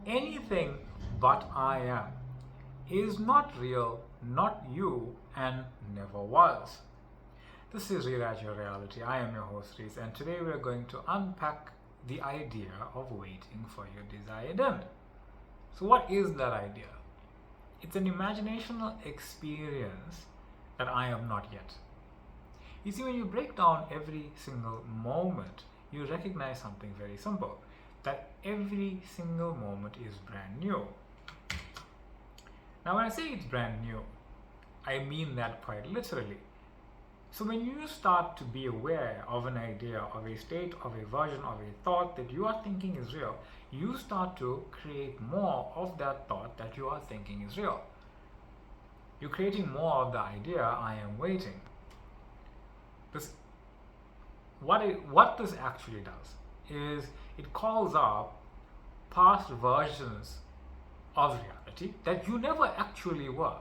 anything but I am is not real, not you, and never was. This is Rewrite Your Reality. I am your host, Reese, and today we are going to unpack the idea of waiting for your desired end. So, what is that idea? It's an imaginational experience that I am not yet. You see, when you break down every single moment, you recognize something very simple, that every single moment is brand new. Now, when I say it's brand new, I mean that quite literally. So when you start to be aware of an idea, of a state, of a version, of a thought that you are thinking is real, you start to create more of that thought that you are thinking is real. You're creating more of the idea, I am waiting. What this actually does is it calls up past versions of reality that you never actually were.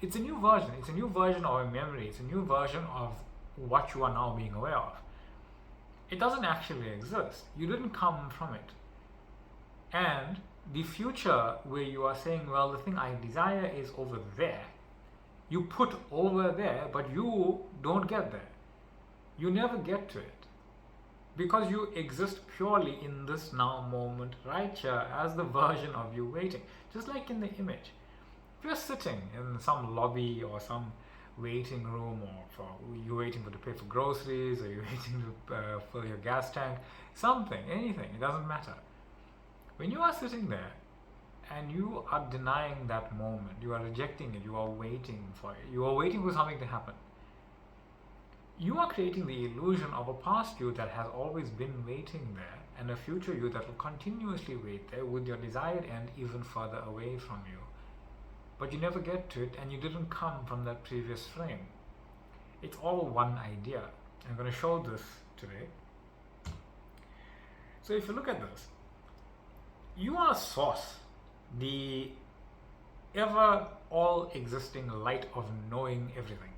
It's a new version. It's a new version of a memory. It's a new version of what you are now being aware of. It doesn't actually exist. You didn't come from it. And the future where you are saying, well, the thing I desire is over there, you put over there, but you don't get there. You never get to it. Because you exist purely in this now moment right here as the version of you waiting. Just like in the image. If you're sitting in some lobby or some waiting room, or you're waiting to pay for groceries, or you're waiting to fill your gas tank, something, anything, it doesn't matter. When you are sitting there and you are denying that moment, you are rejecting it, you are waiting for it, you are waiting for something to happen, you are creating the illusion of a past you that has always been waiting there, and a future you that will continuously wait there with your desired end even further away from you. But you never get to it, and you didn't come from that previous frame. It's all one idea. I'm going to show this today. So if you look at this, you are source, the ever all existing light of knowing everything.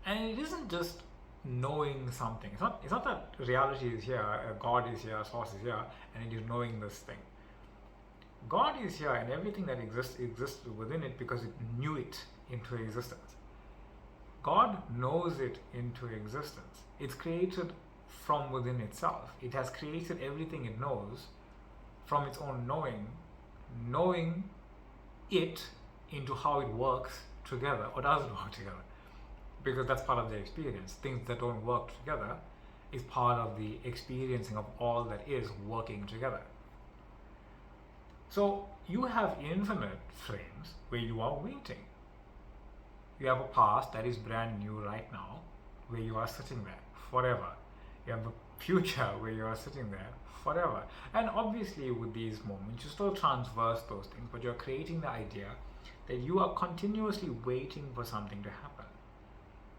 And it isn't just knowing something. It's not that reality is here, God is here, source is here, and it is knowing this thing. God is here, and everything that exists within it because it knew it into existence. God knows it into existence. It's created from within itself. It has created everything it knows from its own knowing it into how it works together, or doesn't work together. Because that's part of the experience. Things that don't work together is part of the experiencing of all that is working together. So you have infinite frames where you are waiting. You have a past that is brand new right now, where you are sitting there forever. You have a future where you are sitting there forever. And obviously with these moments, you still transverse those things, but you're creating the idea that you are continuously waiting for something to happen.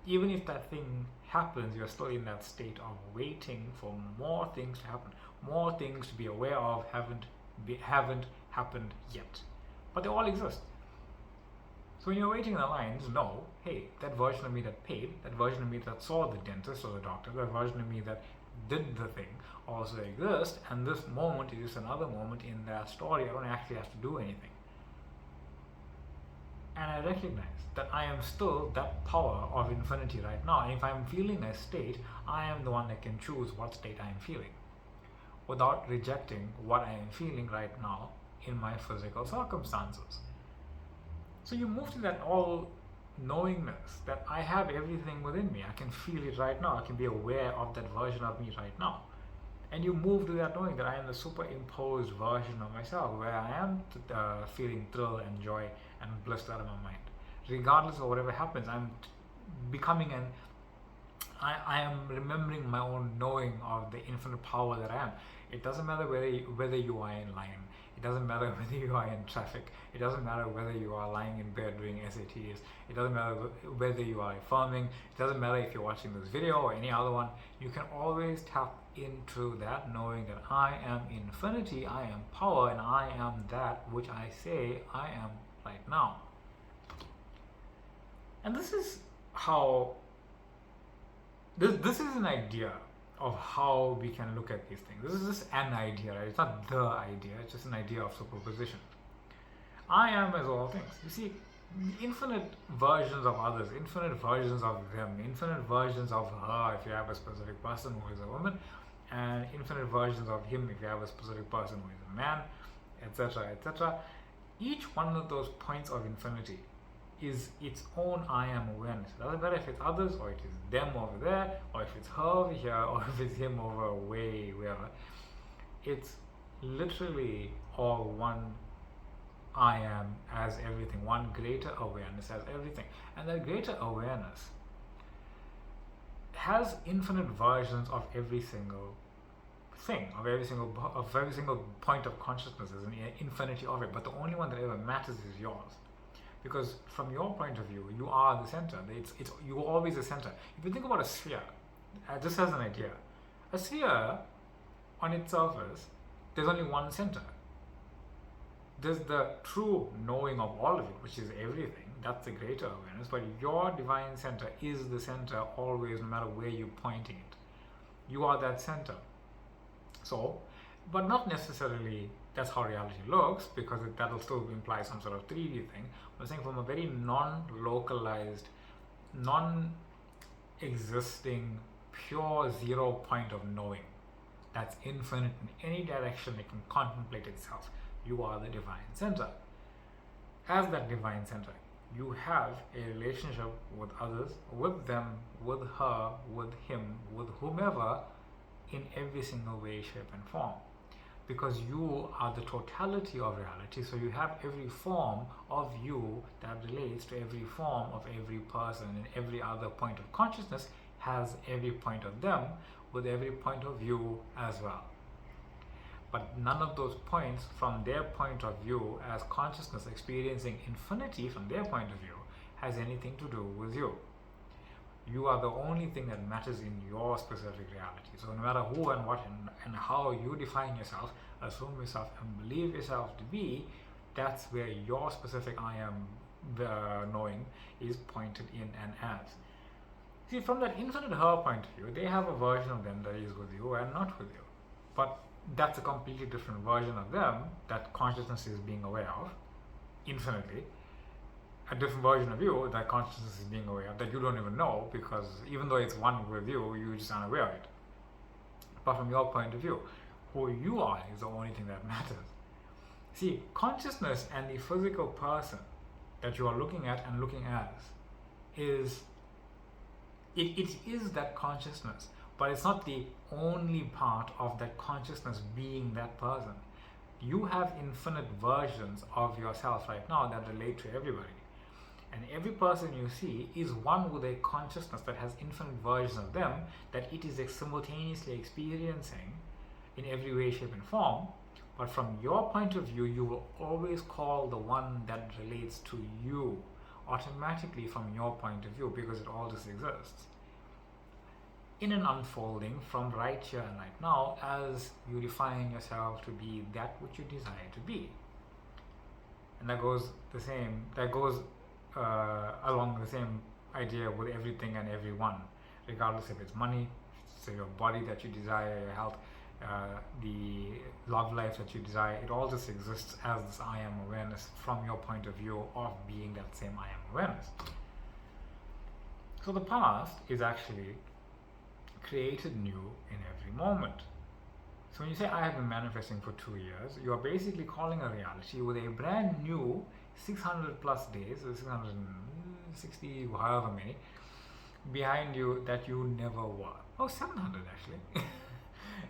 Even if that thing happens, you're still in that state of waiting for more things to happen, more things to be aware of haven't happened yet, but they all exist. So when you're waiting in the lines, know, hey, that version of me that paid, that version of me that saw the dentist or the doctor, that version of me that did the thing also exists, and this moment is just another moment in that story. I don't actually have to do anything. And I recognize that I am still that power of infinity right now. And if I'm feeling a state, I am the one that can choose what state I am feeling without rejecting what I am feeling right now in my physical circumstances. So you move to that all knowingness that I have everything within me. I can feel it right now. I can be aware of that version of me right now. And you move to that knowing that I am the superimposed version of myself, where I am feeling thrill and joy and bliss out of my mind. Regardless of whatever happens, I'm becoming I am remembering my own knowing of the infinite power that I am. It doesn't matter whether you are in line. It doesn't matter whether you are in traffic. It doesn't matter whether you are lying in bed doing SATs. It doesn't matter whether you are affirming. It doesn't matter if you're watching this video or any other one. You can always tap into that knowing that I am infinity, I am power, and I am that which I say I am right now. And this is how this is an idea of how we can look at these things. This is just an idea, right? It's not the idea, it's just an idea of superposition. I am as all things. You see, infinite versions of others, infinite versions of them, infinite versions of her if you have a specific person who is a woman, and infinite versions of him if you have a specific person who is a man, etc., etc. Each one of those points of infinity is its own I am awareness. It doesn't matter if it's others, or it is them over there, or if it's her over here, or if it's him over way wherever. It's literally all one I am as everything, one greater awareness as everything. And that greater awareness has infinite versions of every single thing, of every single point of consciousness. There's an infinity of it, but the only one that ever matters is yours. Because from your point of view, you are the center. You're always the center. If you think about a sphere, just as an idea, a sphere on its surface, there's only one center. There's the true knowing of all of it, which is everything. That's the greater awareness. But your divine center is the center always, no matter where you're pointing it. You are that center. So, but not necessarily that's how reality looks, because that'll still imply some sort of 3D thing. I'm saying from a very non-localized, non-existing, pure zero point of knowing that's infinite in any direction it can contemplate itself. You are the divine center. As that divine center, you have a relationship with others, with them, with her, with him, with whomever, in every single way, shape, and form. Because you are the totality of reality, so you have every form of you that relates to every form of every person, and every other point of consciousness has every point of them with every point of view as well. But none of those points, from their point of view as consciousness experiencing infinity from their point of view, has anything to do with you. You are the only thing that matters in your specific reality. So no matter who and what and how you define yourself, assume yourself, and believe yourself to be, that's where your specific I am knowing is pointed in and as. See, from that infinite her point of view, they have a version of them that is with you and not with you. But that's a completely different version of them that consciousness is being aware of, infinitely. A different version of you that consciousness is being aware of, that you don't even know, because even though it's one with you, you're just unaware of it. But from your point of view, who you are is the only thing that matters. See, consciousness and the physical person that you are looking at and looking as is that consciousness, but it's not the only part of that consciousness being that person. You have infinite versions of yourself right now that relate to everybody. And every person you see is one with a consciousness that has infinite versions of them that it is simultaneously experiencing in every way, shape, and form. But from your point of view, you will always call the one that relates to you automatically from your point of view, because it all just exists in an unfolding from right here and right now as you define yourself to be that which you desire to be. And that goes along the same idea with everything and everyone, regardless if it's money, so your body that you desire, your health, the love life that you desire. It all just exists as this I am awareness from your point of view of being that same I am awareness. So the past is actually created new in every moment. So when you say I have been manifesting for 2 years, you are basically calling a reality with a brand new 600 plus days, or 660, however many, behind you that you never were. Oh, 700 actually.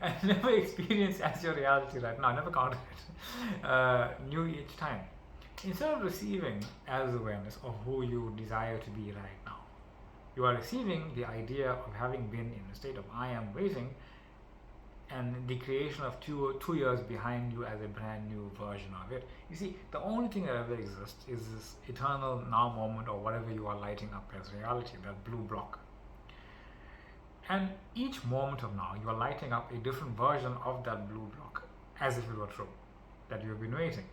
I never experienced as your reality right now. I never counted it. New each time. Instead of receiving as awareness of who you desire to be right now, you are receiving the idea of having been in a state of I am waiting, and the creation of two years behind you as a brand new version of it. You see, the only thing that ever exists is this eternal now moment, or whatever you are lighting up as reality, that blue block. And each moment of now, you are lighting up a different version of that blue block, as if it were true, that you have been waiting.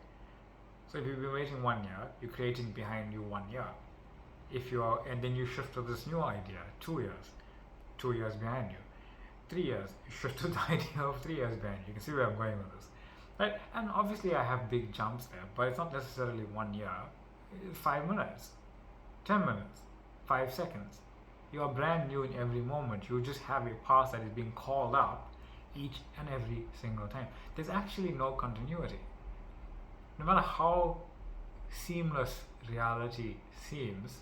So if you've been waiting 1 year, you're creating behind you 1 year. And then you shift to this new idea, 2 years, 2 years behind you. 3 years, you shifted the idea of 3 years behind. You can see where I'm going with this. Right? And obviously I have big jumps there, but it's not necessarily 1 year. It's 5 minutes, 10 minutes, 5 seconds. You are brand new in every moment. You just have a past that is being called up each and every single time. There's actually no continuity. No matter how seamless reality seems,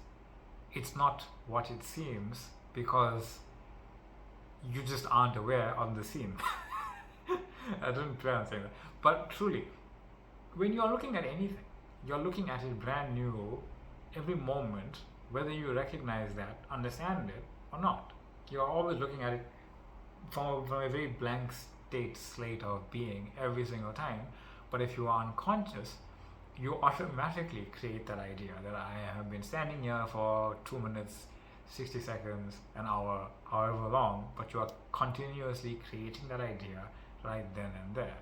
it's not what it seems because you just aren't aware of the scene. I didn't plan on saying that. But truly, when you're looking at anything, you're looking at it brand new every moment, whether you recognize that, understand it, or not. You're always looking at it from a very blank slate of being every single time. But if you are unconscious, you automatically create that idea that I have been standing here for 2 minutes, 60 seconds, an hour, however long, but you are continuously creating that idea right then and there.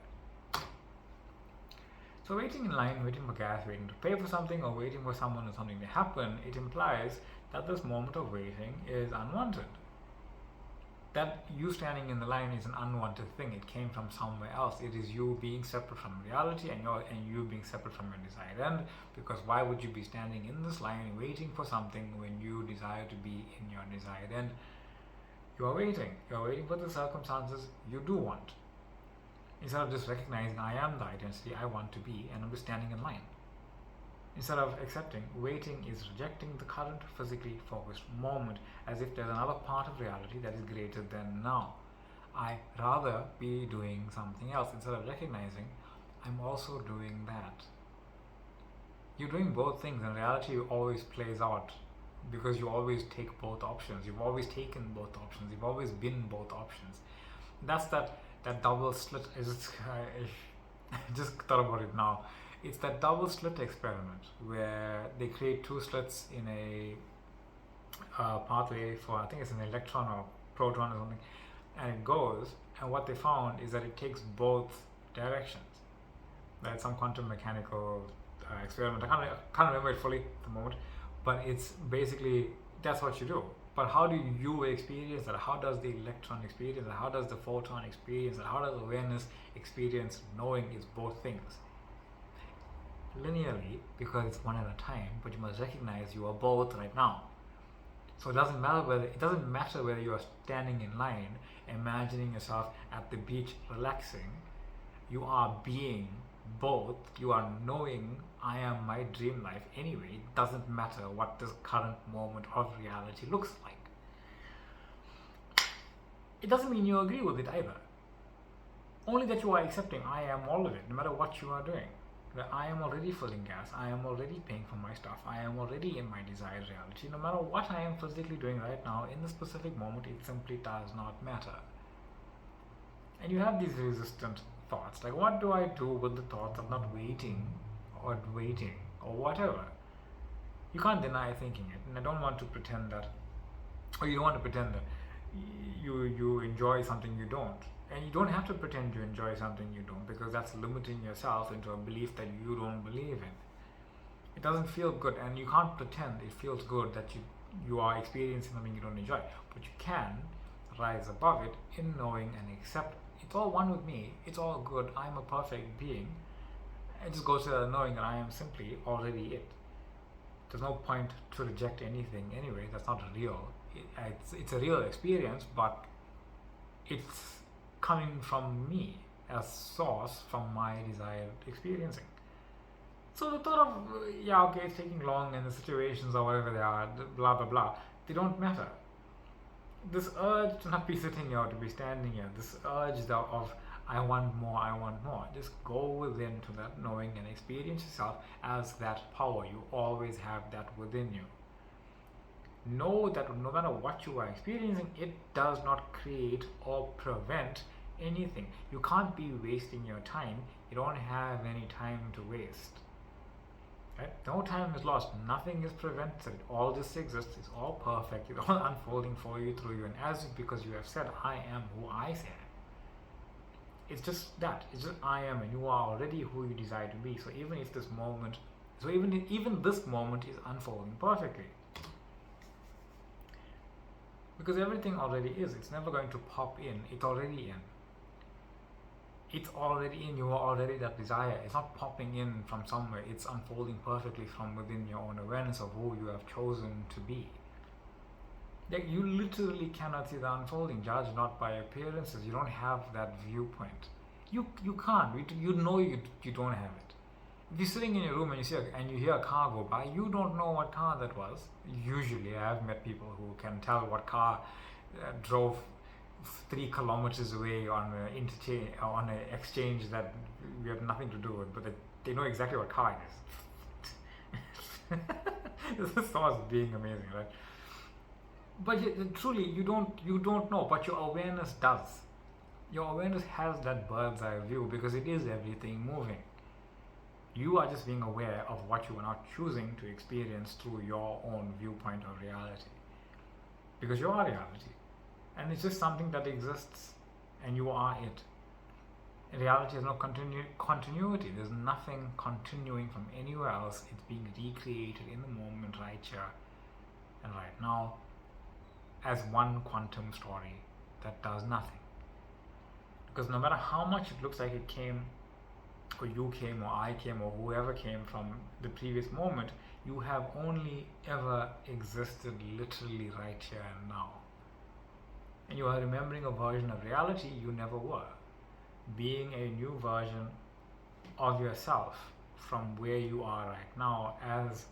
So waiting in line, waiting for gas, waiting to pay for something, or waiting for someone or something to happen, it implies that this moment of waiting is unwanted. That you standing in the line is an unwanted thing. It came from somewhere else. It is you being separate from reality and you being separate from your desired end. Because why would you be standing in this line waiting for something when you desire to be in your desired end? You are waiting. You are waiting for the circumstances you do want. Instead of just recognizing I am the identity I want to be and I'm just standing in line. Instead of accepting, waiting is rejecting the current physically focused moment as if there's another part of reality that is greater than now. I rather be doing something else. Instead of recognizing, I'm also doing that. You're doing both things, and reality always plays out because you always take both options. You've always taken both options. You've always been both options. That's that double slit. I just thought about it now. It's that double slit experiment where they create 2 slits in a pathway for, I think it's an electron or proton or something, and it goes, and what they found is that it takes both directions. That's some quantum mechanical experiment. I can't remember it fully at the moment, but it's basically, that's what you do. But how do you experience that? How does the electron experience that? How does the photon experience that? How does awareness experience knowing it's both things? Linearly, because it's one at a time, but you must recognize you are both right now. So it doesn't matter whether you are standing in line, imagining yourself at the beach relaxing. You are being both. You are knowing I am my dream life anyway. It doesn't matter what this current moment of reality looks like. It doesn't mean you agree with it either. Only that you are accepting I am all of it, no matter what you are doing. That I am already filling gas, I am already paying for my stuff, I am already in my desired reality. No matter what I am physically doing right now, in this specific moment, it simply does not matter. And you have these resistant thoughts, like what do I do with the thoughts of not waiting or whatever? You can't deny thinking it, and I don't want to pretend that, or you don't want to pretend that you enjoy something you don't. And you don't have to pretend you enjoy something you don't, because that's limiting yourself into a belief that you don't believe in. It doesn't feel good, and you can't pretend it feels good that you are experiencing something you don't enjoy. But you can rise above it in knowing and accept it's all one with me, it's all good, I'm a perfect being. It just goes to the knowing that I am simply already it. There's no point to reject anything anyway, that's not real. It's a real experience, but it's coming from me as source from my desired experiencing. So the thought of, it's taking long and the situations or whatever they are, blah blah blah, they don't matter. This urge to not be sitting here, to be standing here, this urge of I want more, just go within to that knowing and experience yourself as that power. You always have that within you. Know that no matter what you are experiencing, it does not create or prevent anything. You can't be wasting your time. You don't have any time to waste. Right? No time is lost. Nothing is prevented. All just exists. It's all perfect. It's all unfolding for you, through you, and as because you have said, I am who I say. It's just that. It's just I am, and you are already who you desire to be. So even if this moment, even this moment is unfolding perfectly. Because everything already is. It's never going to pop in. It's already in. It's already in. You are already that desire. It's not popping in from somewhere. It's unfolding perfectly from within your own awareness of who you have chosen to be. Like, you literally cannot see the unfolding. Judge not by appearances. You don't have that viewpoint. You can't. You know you don't have it. If you're sitting in your room and you hear a car go by, you don't know what car that was. Usually, I have met people who can tell what car drove 3 kilometers away on an interchange, on an exchange that we have nothing to do with, but they know exactly what car it is. This starts being amazing, right? But truly, you don't know, but your awareness does. Your awareness has that bird's eye view because it is everything moving. You are just being aware of what you are not choosing to experience through your own viewpoint of reality. Because you are reality. And it's just something that exists and you are it. In reality has no continuity. There's nothing continuing from anywhere else. It's being recreated in the moment right here and right now as one quantum story that does nothing. Because no matter how much it looks like it came, or you came, or I came, or whoever came from the previous moment, you have only ever existed literally right here and now. And you are remembering a version of reality you never were, being a new version of yourself from where you are right now as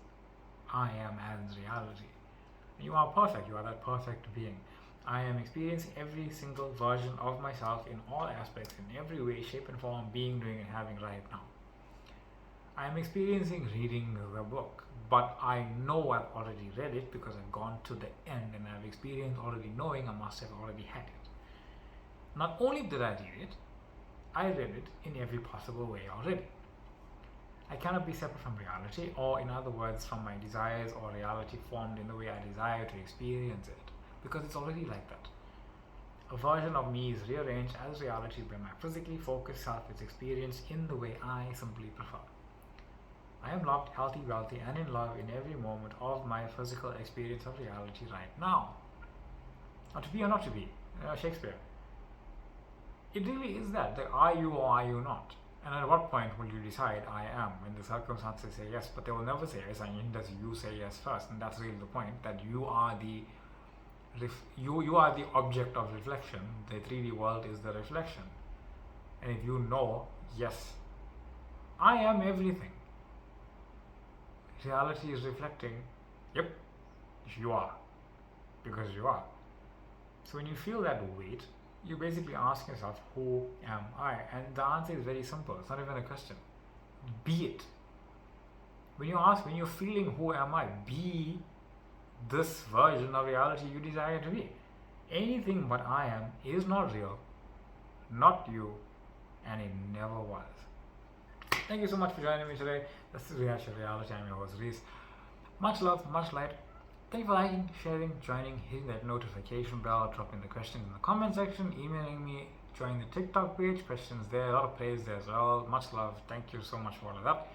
I am as reality. And you are perfect. You are that perfect being. I am experiencing every single version of myself in all aspects, in every way, shape and form, being, doing and having right now. I am experiencing reading the book, but I know I've already read it because I've gone to the end and I've experienced already knowing I must have already had it. Not only did I read it, I read it in every possible way already. I cannot be separate from reality, or in other words, from my desires or reality formed in the way I desire to experience it. Because it's already like that. A version of me is rearranged as reality where my physically focused self is experienced in the way I simply prefer. I am loved, healthy, wealthy, and in love in every moment of my physical experience of reality right now. Not to be or not to be, Shakespeare. It really is that. Are you or are you not? And at what point will you decide I am when the circumstances say yes, but they will never say yes unless you say yes first. And that's really the point, that you are the you are the object of reflection. The 3D world is the reflection. And if you know, yes, I am everything, reality is reflecting, yep, you are, because you are. So when you feel that weight, you basically ask yourself, who am I? And the answer is very simple. It's not even a question. Be it. When you're feeling who am I, be this version of reality you desire to be. Anything but I am is not real, not you, and it never was. Thank you so much for joining me today. This is Reaction Reality. I'm your host Reese. Much love, much light. Thank you for liking, sharing, joining, hitting that notification bell, dropping the questions in the comment section, emailing me, join the TikTok page, questions there, a lot of praise there as well. Much love. Thank you so much for all of that.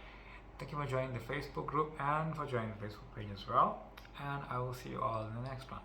Thank you for joining the Facebook group and for joining the Facebook page as well. And I will see you all in the next one.